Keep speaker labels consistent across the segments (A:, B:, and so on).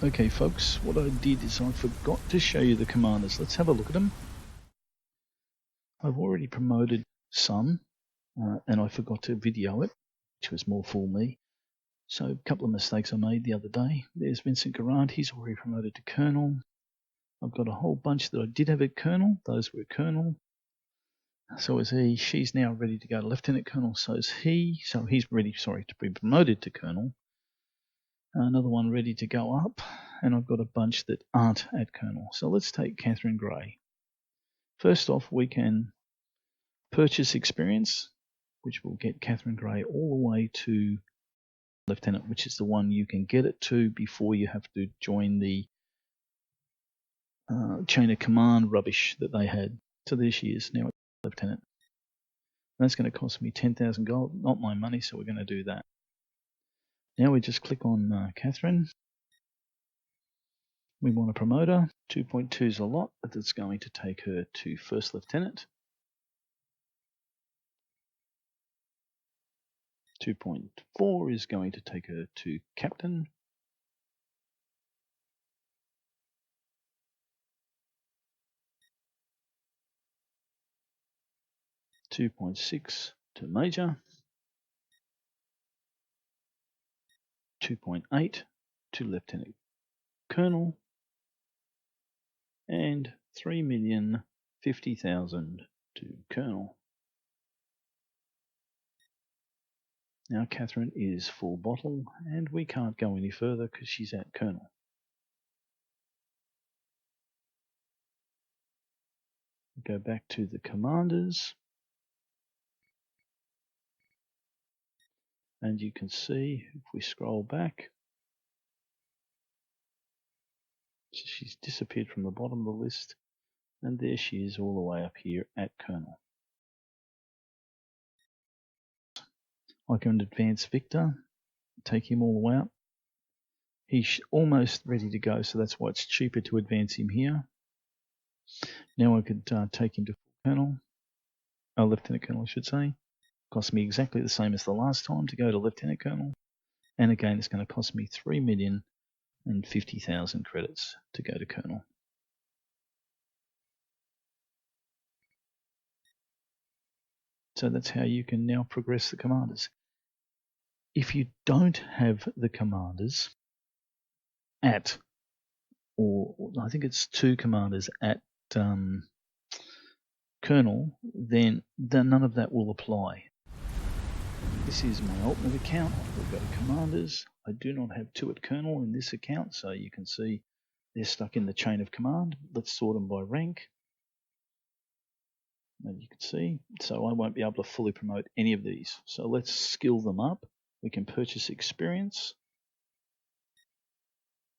A: Okay folks, what I did is I forgot to show you the commanders. Let's have a look at them. I've already promoted some and I forgot to video it, which was more for me. So a couple of mistakes I made the other day. There's Vincent Garand, he's already promoted to Colonel. I've got a whole bunch that I did have at Colonel, those were Colonel. So is he, she's now ready to go to Lieutenant Colonel, so is he, so he's ready, to be promoted to Colonel. Another one ready to go up, and I've got a bunch that aren't at Colonel. So let's take Catherine Gray. First off, we can purchase experience, which will get Catherine Gray all the way to Lieutenant, which is the one you can get it to before you have to join the chain of command rubbish that they had. So there she is, now Lieutenant. That's going to cost me 10,000 gold, not my money, so we're going to do that. Now we just click on Catherine. We want to promote her. 2.2 is a lot, but it's going to take her to First Lieutenant. 2.4 is going to take her to Captain. 2.6 to Major. 2.8 to Lieutenant Colonel. And 3,050,000 to Colonel. Now Catherine is full bottle, and we can't go any further because she's at Colonel. Go back to the commanders, and you can see if we scroll back, she's disappeared from the bottom of the list, and there she is all the way up here at Colonel. I can advance Victor, take him all the way up. He's almost ready to go, so that's why it's cheaper to advance him here. Now I could take him to Colonel, Lieutenant Colonel I should say. Cost me exactly the same as the last time to go to Lieutenant Colonel. And again, it's going to cost me 3,050,000 credits to go to Colonel. So that's how you can now progress the commanders. If you don't have the commanders at, or I think it's 2 commanders at Colonel, then none of that will apply. This is my ultimate account. We've got commanders. I do not have 2 at Colonel in this account, so you can see they're stuck in the chain of command. Let's sort them by rank. And you can see, so I won't be able to fully promote any of these. So let's skill them up. We can purchase experience.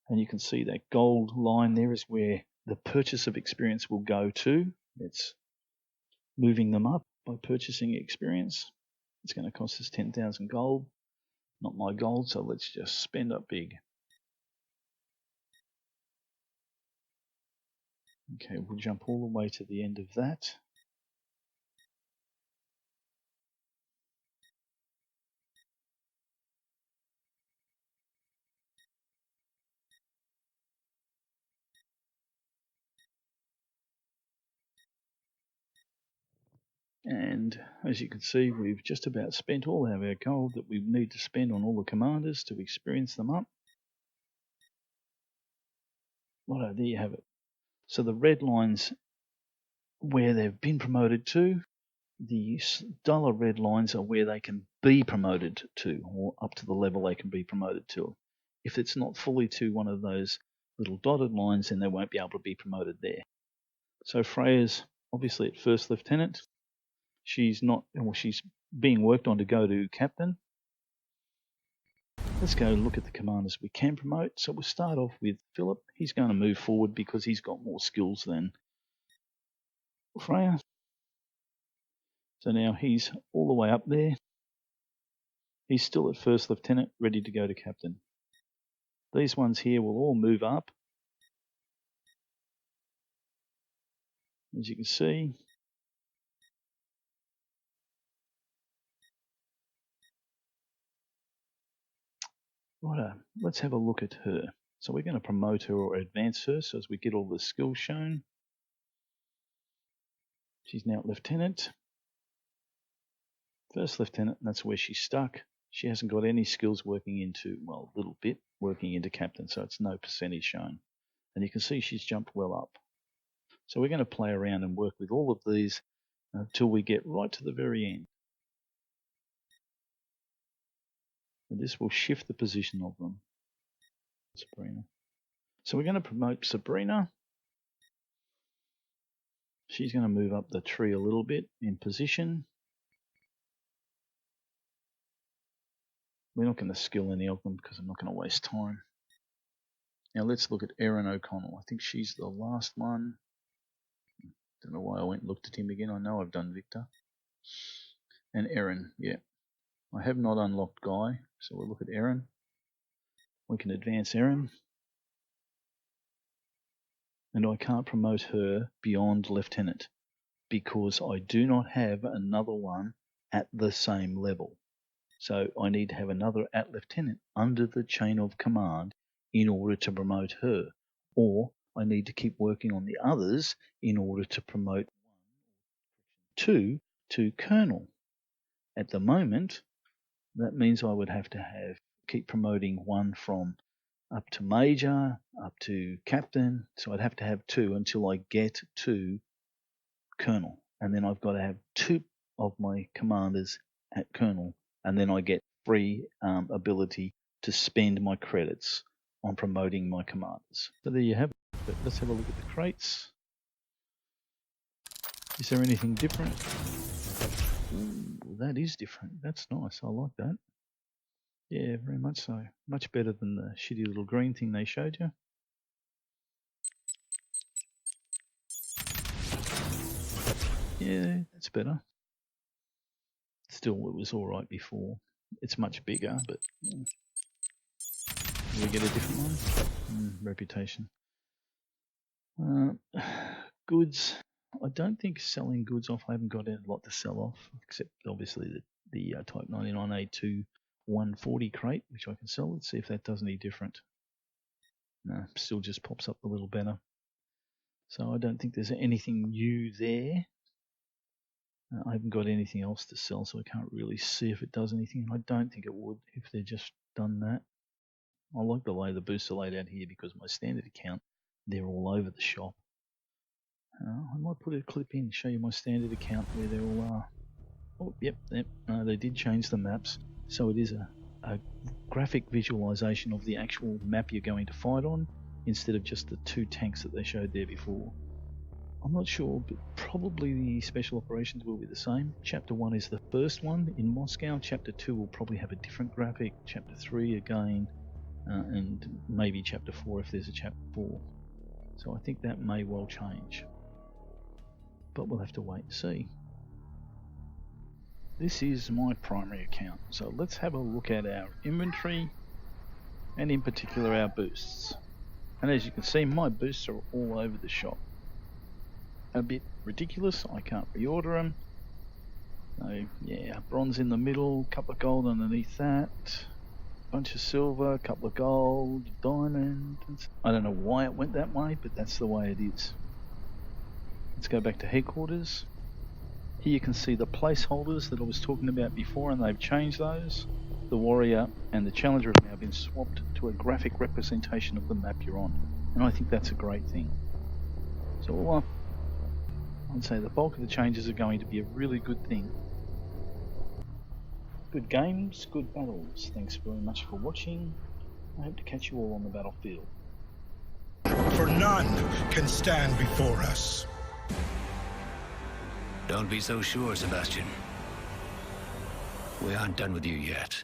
A: And you can see that gold line there is where the purchase of experience will go to. It's moving them up by purchasing experience. It's going to cost us 10,000 gold. Not my gold, so let's just spend up big. Okay, we'll jump all the way to the end of that. And as you can see, we've just about spent all of our gold that we need to spend on all the commanders to experience them up. Well, there you have it. So the red lines where they've been promoted to, the duller red lines are where they can be promoted to, or up to the level they can be promoted to. If it's not fully to one of those little dotted lines, then they won't be able to be promoted there. So Freya's obviously at First Lieutenant. She's not, well, she's being worked on to go to Captain. Let's go look at the commanders we can promote. So we'll start off with Philip. He's going to move forward because he's got more skills than Freya. So now he's all the way up there. He's still at First Lieutenant, ready to go to Captain. These ones here will all move up. As you can see, let's have a look at her. So we're going to promote her or advance her. So as we get all the skills shown, she's now lieutenant. First lieutenant, and that's where she's stuck. She hasn't got any skills working into, well, a little bit working into captain, so it's no percentage shown. And you can see she's jumped well up. So we're going to play around and work with all of these until we get right to the very end. And this will shift the position of them. Sabrina. So we're going to promote Sabrina. She's going to move up the tree a little bit in position. We're not going to skill any of them because I'm not going to waste time. Now let's look at Erin O'Connell. I think she's the last one. Don't know why I went and looked at him again. I know I've done Victor. And Erin, yeah. I have not unlocked Guy, so we'll look at Erin. We can advance Erin. And I can't promote her beyond lieutenant because I do not have another one at the same level. So I need to have another at lieutenant under the chain of command in order to promote her. Or I need to keep working on the others in order to promote two to colonel. At the moment, that means I would have to keep promoting one from up to major, up to captain. So I'd have to have two until I get to colonel. And then I've got to have two of my commanders at colonel. And then I get free ability to spend my credits on promoting my commanders. So there you have it. But let's have a look at the crates. Is there anything different? Ooh, that is different. That's nice. I like that. Yeah, very much so. Much better than the shitty little green thing they showed you. Yeah, that's better. Still, it was alright before. It's much bigger, but... Do we get a different one? Reputation. Goods. I don't think selling goods off, I haven't got a lot to sell off, except obviously the Type 99A2 140 crate, which I can sell. Let's see if that does any different. No, still just pops up a little better. So I don't think there's anything new there. I haven't got anything else to sell, so I can't really see if it does anything. I don't think it would if they'd just done that. I like the way the boosts are laid out here because my standard account, they're all over the shop. I might put a clip in, show you my standard account where they all are. Oh, yep. They did change the maps, so it is a graphic visualization of the actual map you're going to fight on, instead of just the two tanks that they showed there before. I'm not sure, but probably the special operations will be the same. Chapter 1 is the first one in Moscow. Chapter 2 will probably have a different graphic. Chapter 3 again, and maybe Chapter 4 if there's a Chapter 4. So I think that may well change. But we'll have to wait and see. This is my primary account. So let's have a look at our inventory, and in particular our boosts. And as you can see, my boosts are all over the shop. A bit ridiculous, I can't reorder them. So yeah, bronze in the middle, couple of gold underneath that, bunch of silver, couple of gold, diamond. I don't know why it went that way, but that's the way it is. Let's go back to headquarters. Here you can see the placeholders that I was talking about before, and they've changed those. The warrior and the challenger have now been swapped to a graphic representation of the map you're on, and I think that's a great thing. So I'd say the bulk of the changes are going to be a really good thing. Good games, good battles. Thanks very much for watching. I hope to catch you all on the battlefield.
B: For none can stand before us.
C: Don't be so sure, Sebastian. We aren't done with you yet.